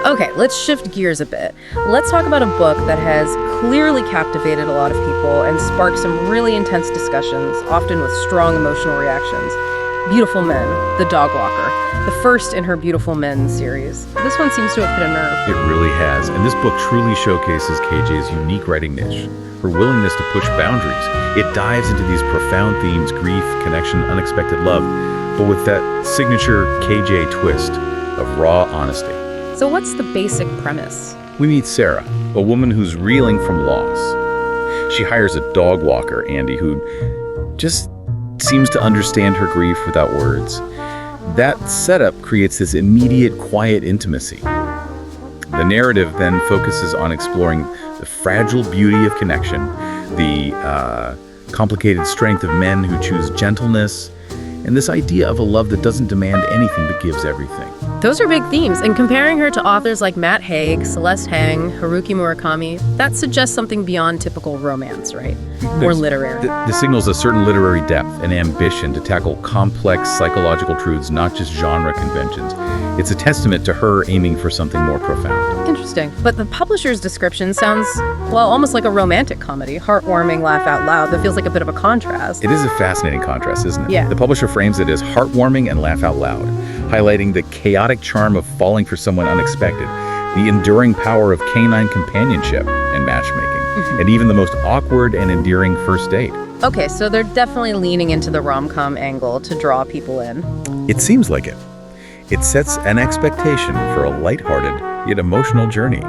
Okay, let's shift gears a bit. Let's talk about a book that has clearly captivated a lot of people and sparked some really intense discussions, often with strong emotional reactions. Beautiful Men, The Dog Walker, the first in her Beautiful Men series. This one seems to have hit a nerve. It really has, and this book truly showcases KJ's unique writing niche, her willingness to push boundaries. It dives into these profound themes, grief, connection, unexpected love, but with that signature KJ twist of raw honesty. So what's the basic premise? We meet Sarah, a woman who's reeling from loss. She hires a dog walker, Andy, who just seems to understand her grief without words. That setup creates this immediate, quiet intimacy. The narrative then focuses on exploring the fragile beauty of connection, the complicated strength of men who choose gentleness, and this idea of a love that doesn't demand anything but gives everything. Those are big themes, and comparing her to authors like Matt Haig, Celeste Heng, Haruki Murakami, that suggests something beyond typical romance, right? More literary. This signals a certain literary depth and ambition to tackle complex psychological truths, not just genre conventions. It's a testament to her aiming for something more profound. Interesting. But the publisher's description sounds, well, almost like a romantic comedy, heartwarming, laugh out loud. That feels like a bit of a contrast. It is a fascinating contrast, isn't it? Yeah. The publisher frames it as heartwarming and laugh out loud, highlighting the chaotic charm of falling for someone unexpected, the enduring power of canine companionship and matchmaking, and even the most awkward and endearing first date. Okay, so they're definitely leaning into the rom-com angle to draw people in. It seems like it. It sets an expectation for a lighthearted yet emotional journey.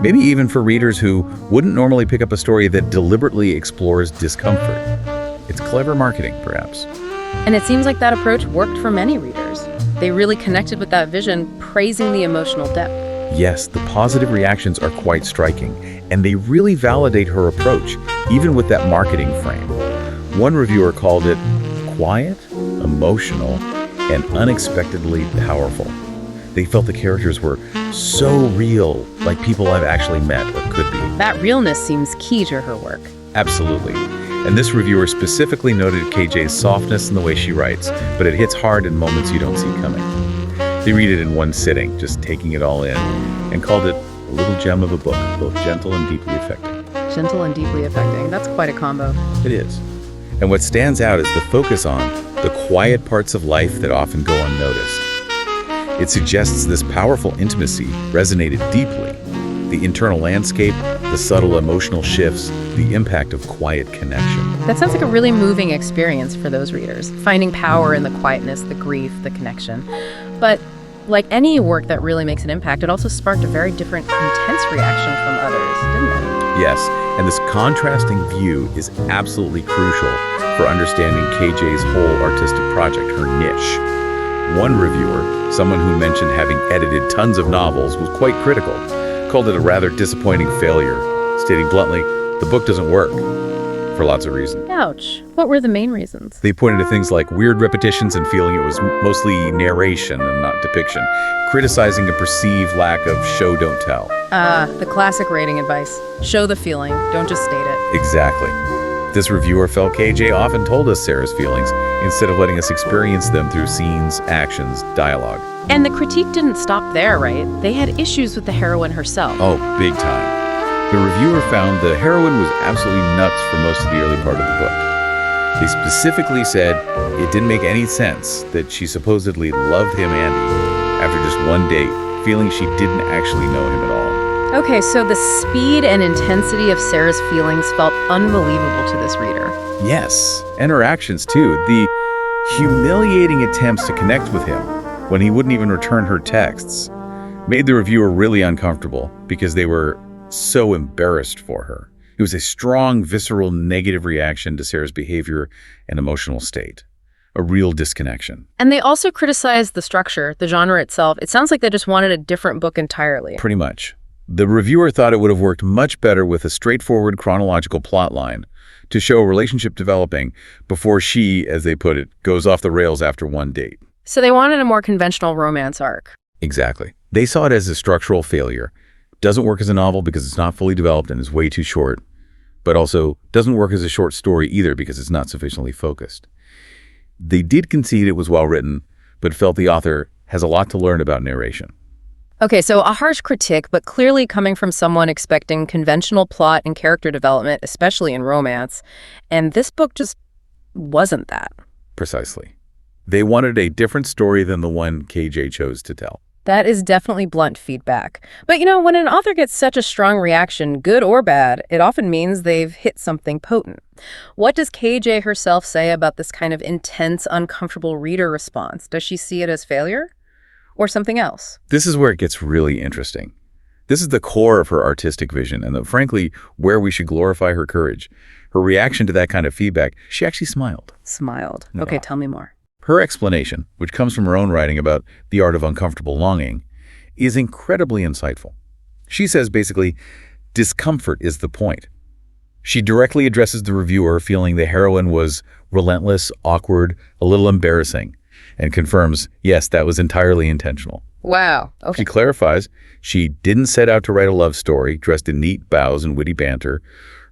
Maybe even for readers who wouldn't normally pick up a story that deliberately explores discomfort. It's clever marketing, perhaps. And it seems like that approach worked for many readers. They really connected with that vision, praising the emotional depth. Yes, the positive reactions are quite striking, and they really validate her approach, even with that marketing frame. One reviewer called it quiet, emotional, and unexpectedly powerful. They felt the characters were so real, like people I've actually met or could be. That realness seems key to her work. Absolutely. And this reviewer specifically noted KJ's softness in the way she writes, but it hits hard in moments you don't see coming. They read it in one sitting, just taking it all in, and called it a little gem of a book, both gentle and deeply affecting. Gentle and deeply affecting. That's quite a combo. It is. And what stands out is the focus on the quiet parts of life that often go unnoticed. It suggests this powerful intimacy resonated deeply. The internal landscape, the subtle emotional shifts, the impact of quiet connection. That sounds like a really moving experience for those readers, finding power in the quietness, the grief, the connection. But like any work that really makes an impact, it also sparked a very different, intense reaction from others, didn't it? Yes, and this contrasting view is absolutely crucial for understanding KJ's whole artistic project, her niche. One reviewer, someone who mentioned having edited tons of novels, was quite critical, called it a rather disappointing failure, stating bluntly, the book doesn't work, for lots of reasons. Ouch. What were the main reasons? They pointed to things like weird repetitions and feeling it was mostly narration and not depiction, criticizing a perceived lack of show don't tell. The classic rating advice. Show the feeling, don't just state it. Exactly. This reviewer felt KJ often told us Sarah's feelings instead of letting us experience them through scenes, actions, dialogue. And the critique didn't stop there, right? They had issues with the heroine herself. Oh, big time. The reviewer found the heroine was absolutely nuts for most of the early part of the book. They specifically said it didn't make any sense that she supposedly loved him, Andy, after just one date, feeling she didn't actually know him at all. Okay, so the speed and intensity of Sarah's feelings felt unbelievable to this reader. Yes, and her actions too. The humiliating attempts to connect with him when he wouldn't even return her texts made the reviewer really uncomfortable because they were so embarrassed for her. It was a strong, visceral, negative reaction to Sarah's behavior and emotional state. A real disconnection. And they also criticized the structure, the genre itself. It sounds like they just wanted a different book entirely. Pretty much. The reviewer thought it would have worked much better with a straightforward chronological plotline to show a relationship developing before she, as they put it, goes off the rails after one date. So they wanted a more conventional romance arc. Exactly. They saw it as a structural failure. Doesn't work as a novel because it's not fully developed and is way too short, but also doesn't work as a short story either because it's not sufficiently focused. They did concede it was well written, but felt the author has a lot to learn about narration. Okay, so a harsh critique, but clearly coming from someone expecting conventional plot and character development, especially in romance. And this book just wasn't that. Precisely. They wanted a different story than the one KJ chose to tell. That is definitely blunt feedback. But when an author gets such a strong reaction, good or bad, it often means they've hit something potent. What does KJ herself say about this kind of intense, uncomfortable reader response? Does she see it as failure or something else? This is where it gets really interesting. This is the core of her artistic vision and, frankly, where we should glorify her courage. Her reaction to that kind of feedback, she actually smiled. Smiled. Okay, tell me more. Her explanation, which comes from her own writing about the art of uncomfortable longing, is incredibly insightful. She says basically, discomfort is the point. She directly addresses the reviewer feeling the heroine was relentless, awkward, a little embarrassing, and confirms, yes, that was entirely intentional. Wow. Okay. She clarifies she didn't set out to write a love story dressed in neat bows and witty banter.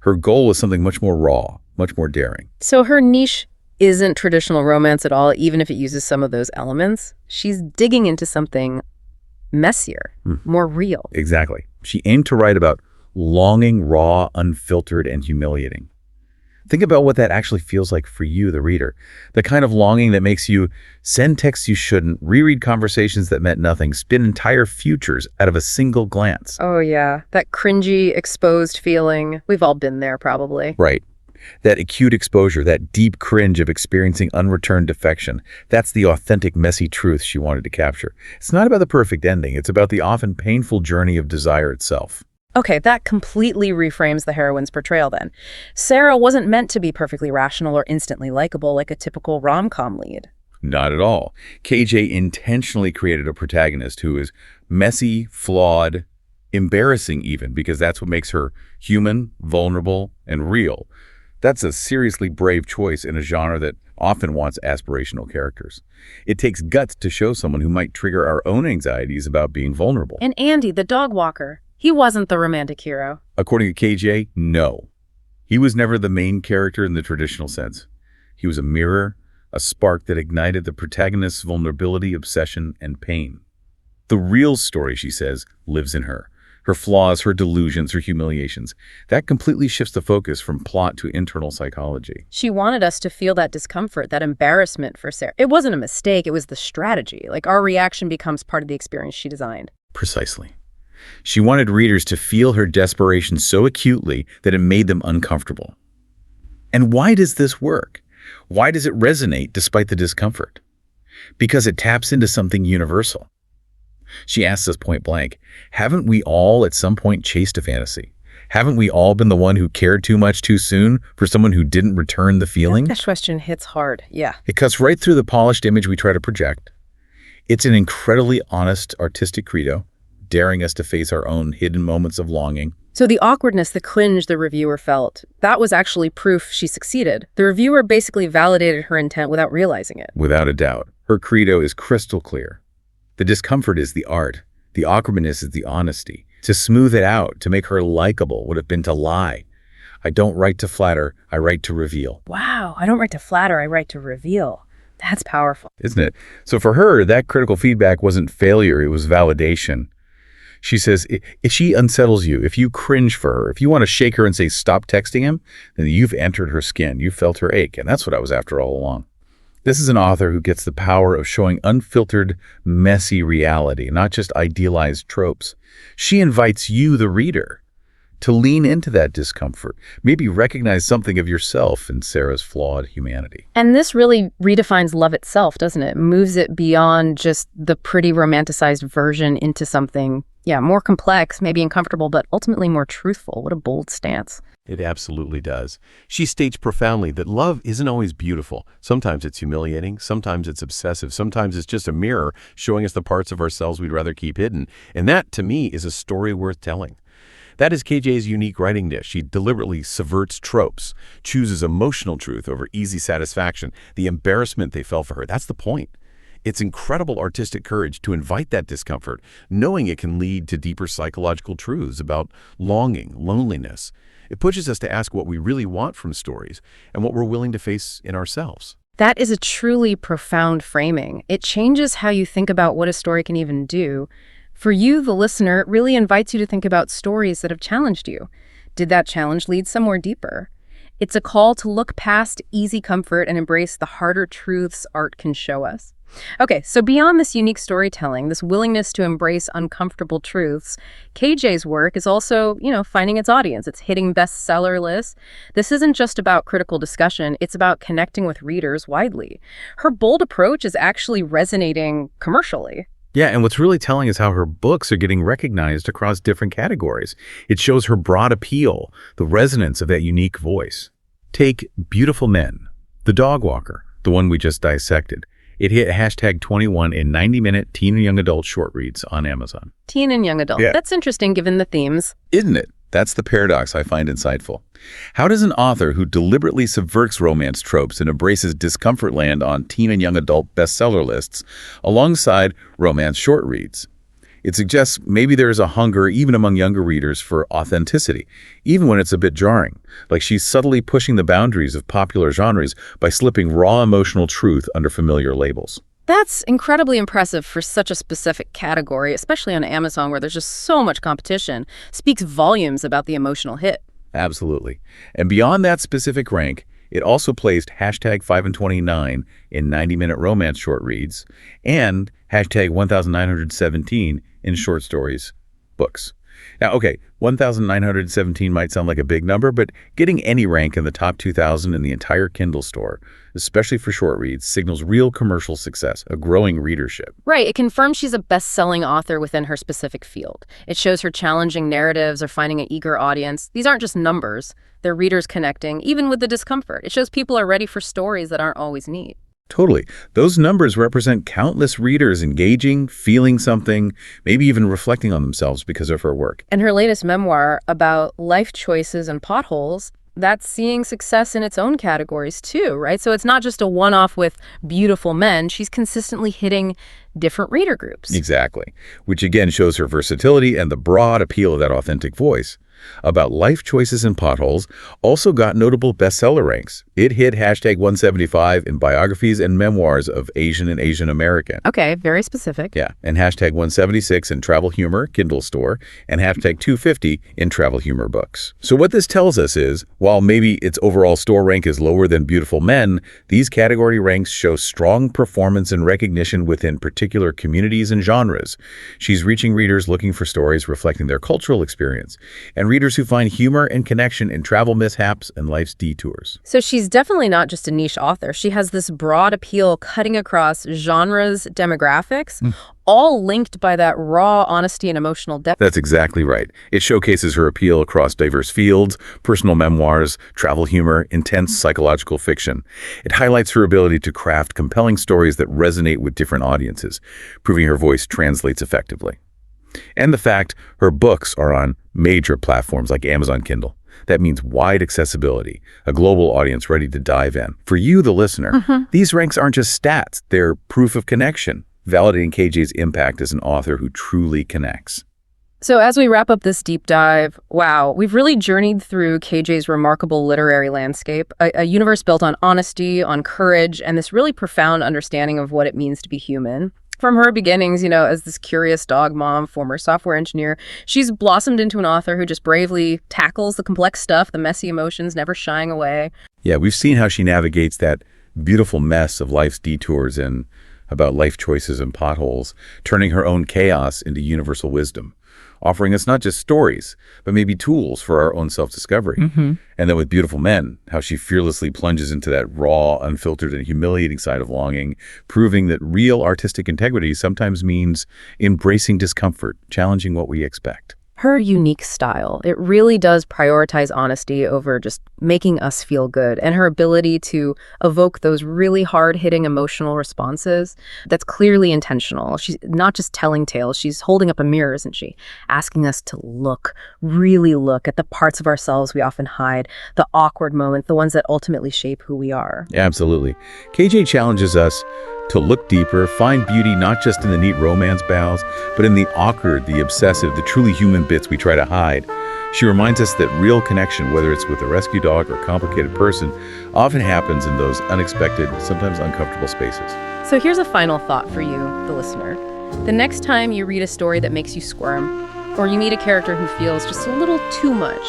Her goal was something much more raw, much more daring. So her niche isn't traditional romance at all, even if it uses some of those elements. She's digging into something messier, more real. Exactly. She aimed to write about longing, raw, unfiltered, and humiliating. Think about what that actually feels like for you, the reader. The kind of longing that makes you send texts you shouldn't, reread conversations that meant nothing, spin entire futures out of a single glance. Oh yeah, that cringy, exposed feeling. We've all been there, probably. Right. That acute exposure, that deep cringe of experiencing unreturned affection, that's the authentic, messy truth she wanted to capture. It's not about the perfect ending. It's about the often painful journey of desire itself. Okay, that completely reframes the heroine's portrayal then. Sarah wasn't meant to be perfectly rational or instantly likable like a typical rom-com lead. Not at all. KJ intentionally created a protagonist who is messy, flawed, embarrassing even, because that's what makes her human, vulnerable, and real. That's a seriously brave choice in a genre that often wants aspirational characters. It takes guts to show someone who might trigger our own anxieties about being vulnerable. And Andy, the dog walker, he wasn't the romantic hero. According to KJ, no. He was never the main character in the traditional sense. He was a mirror, a spark that ignited the protagonist's vulnerability, obsession, and pain. The real story, she says, lives in her. Her flaws, her delusions, her humiliations. That completely shifts the focus from plot to internal psychology. She wanted us to feel that discomfort, that embarrassment for Sarah. It wasn't a mistake, it was the strategy. Like our reaction becomes part of the experience she designed. Precisely. She wanted readers to feel her desperation so acutely that it made them uncomfortable. And why does this work? Why does it resonate despite the discomfort? Because it taps into something universal. She asks us point blank, haven't we all at some point chased a fantasy? Haven't we all been the one who cared too much too soon for someone who didn't return the feeling? That question hits hard, yeah. It cuts right through the polished image we try to project. It's an incredibly honest artistic credo, daring us to face our own hidden moments of longing. So the awkwardness, the cringe the reviewer felt, that was actually proof she succeeded. The reviewer basically validated her intent without realizing it. Without a doubt. Her credo is crystal clear. The discomfort is the art. The awkwardness is the honesty. To smooth it out, to make her likable, would have been to lie. I don't write to flatter, I write to reveal. Wow, I don't write to flatter, I write to reveal. That's powerful. Isn't it? So for her, that critical feedback wasn't failure, it was validation. She says, if she unsettles you, if you cringe for her, if you want to shake her and say, stop texting him, then you've entered her skin. You felt her ache. And that's what I was after all along. This is an author who gets the power of showing unfiltered, messy reality, not just idealized tropes. She invites you, the reader, to lean into that discomfort, maybe recognize something of yourself in Sarah's flawed humanity. And this really redefines love itself, doesn't it? Moves it beyond just the pretty romanticized version into something, more complex, maybe uncomfortable, but ultimately more truthful. What a bold stance. It absolutely does. She states profoundly that love isn't always beautiful. Sometimes it's humiliating, sometimes it's obsessive, sometimes it's just a mirror showing us the parts of ourselves we'd rather keep hidden. And that, to me, is a story worth telling. That is KJ's unique writing niche. She deliberately subverts tropes, chooses emotional truth over easy satisfaction, the embarrassment they felt for her. That's the point. It's incredible artistic courage to invite that discomfort, knowing it can lead to deeper psychological truths about longing, loneliness. It pushes us to ask what we really want from stories and what we're willing to face in ourselves. That is a truly profound framing. It changes how you think about what a story can even do. For you, the listener, it really invites you to think about stories that have challenged you. Did that challenge lead somewhere deeper? It's a call to look past easy comfort and embrace the harder truths art can show us. Okay, so beyond this unique storytelling, this willingness to embrace uncomfortable truths, KJ's work is also, finding its audience. It's hitting bestseller lists. This isn't just about critical discussion, it's about connecting with readers widely. Her bold approach is actually resonating commercially. Yeah, and what's really telling is how her books are getting recognized across different categories. It shows her broad appeal, the resonance of that unique voice. Take Beautiful Men, The Dog Walker, the one we just dissected. It hit hashtag 21 in 90-minute teen and young adult short reads on Amazon. Teen and young adult. Yeah. That's interesting given the themes. Isn't it? That's the paradox I find insightful. How does an author who deliberately subverts romance tropes and embraces discomfort land on teen and young adult bestseller lists alongside romance short reads? It suggests maybe there is a hunger even among younger readers for authenticity, even when it's a bit jarring, like she's subtly pushing the boundaries of popular genres by slipping raw emotional truth under familiar labels. That's incredibly impressive for such a specific category, especially on Amazon where there's just so much competition. Speaks volumes about the emotional hit. Absolutely. And beyond that specific rank, it also placed hashtag 5 and 29 in 90-minute romance short reads and hashtag 1917 in short stories books. Now, okay, 1,917 might sound like a big number, but getting any rank in the top 2,000 in the entire Kindle store, especially for short reads, signals real commercial success, a growing readership. Right. It confirms she's a best-selling author within her specific field. It shows her challenging narratives or finding an eager audience. These aren't just numbers. They're readers connecting, even with the discomfort. It shows people are ready for stories that aren't always neat. Totally. Those numbers represent countless readers engaging, feeling something, maybe even reflecting on themselves because of her work. And her latest memoir about life choices and potholes, that's seeing success in its own categories too, right? So it's not just a one-off with Beautiful Men. She's consistently hitting different reader groups. Exactly. Which again shows her versatility and the broad appeal of that authentic voice. About life choices and potholes also got notable bestseller ranks. It hit hashtag 175 in biographies and memoirs of Asian and Asian American. Okay, very specific. Yeah, and hashtag 176 in Travel Humor, Kindle Store, and hashtag 250 in Travel Humor Books. So what this tells us is, while maybe its overall store rank is lower than Beautiful Men, these category ranks show strong performance and recognition within particular communities and genres. She's reaching readers looking for stories reflecting their cultural experience, and readers who find humor and connection in travel mishaps and life's detours. So she's definitely not just a niche author. She has this broad appeal cutting across genres, demographics, all linked by that raw honesty and emotional depth. That's exactly right. It showcases her appeal across diverse fields, personal memoirs, travel humor, intense psychological fiction. It highlights her ability to craft compelling stories that resonate with different audiences, proving her voice translates effectively. And the fact her books are on major platforms like Amazon Kindle. That means wide accessibility, a global audience ready to dive in. For you, the listener, these ranks aren't just stats, they're proof of connection, validating KJ's impact as an author who truly connects. So as we wrap up this deep dive, wow, we've really journeyed through KJ's remarkable literary landscape, a universe built on honesty, on courage, and this really profound understanding of what it means to be human. From her beginnings, as this curious dog mom, former software engineer, she's blossomed into an author who just bravely tackles the complex stuff, the messy emotions, never shying away. Yeah, we've seen how she navigates that beautiful mess of life's detours and about life choices and potholes, turning her own chaos into universal wisdom, offering us not just stories, but maybe tools for our own self-discovery. And then with Beautiful Men, how she fearlessly plunges into that raw, unfiltered, and humiliating side of longing, proving that real artistic integrity sometimes means embracing discomfort, challenging what we expect. Her unique style, it really does prioritize honesty over just making us feel good, and her ability to evoke those really hard-hitting emotional responses, that's clearly intentional. She's not just telling tales, she's holding up a mirror, isn't she? Asking us to look, really look at the parts of ourselves we often hide, the awkward moments, the ones that ultimately shape who we are. Absolutely. KJ challenges us to look deeper, find beauty not just in the neat romance bows, but in the awkward, the obsessive, the truly human bits we try to hide. She reminds us that real connection, whether it's with a rescue dog or a complicated person, often happens in those unexpected, sometimes uncomfortable spaces. So here's a final thought for you, the listener. The next time you read a story that makes you squirm, or you meet a character who feels just a little too much,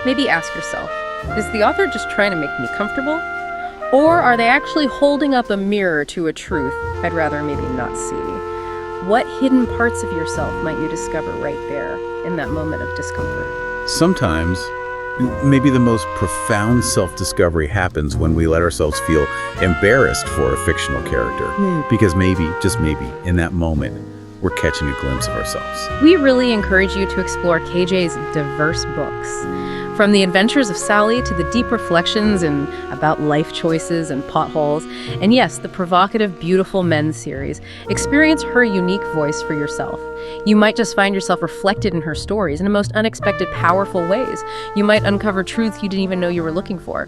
maybe ask yourself, is the author just trying to make me comfortable? Or are they actually holding up a mirror to a truth I'd rather maybe not see? What hidden parts of yourself might you discover right there in that moment of discomfort? Sometimes, maybe the most profound self-discovery happens when we let ourselves feel embarrassed for a fictional character. Because maybe, just maybe, in that moment, we're catching a glimpse of ourselves. We really encourage you to explore KJ's diverse books. From the adventures of Sally to the deep reflections about life choices and potholes, and yes, the provocative Beautiful Men series. Experience her unique voice for yourself. You might just find yourself reflected in her stories in the most unexpected, powerful ways. You might uncover truths you didn't even know you were looking for.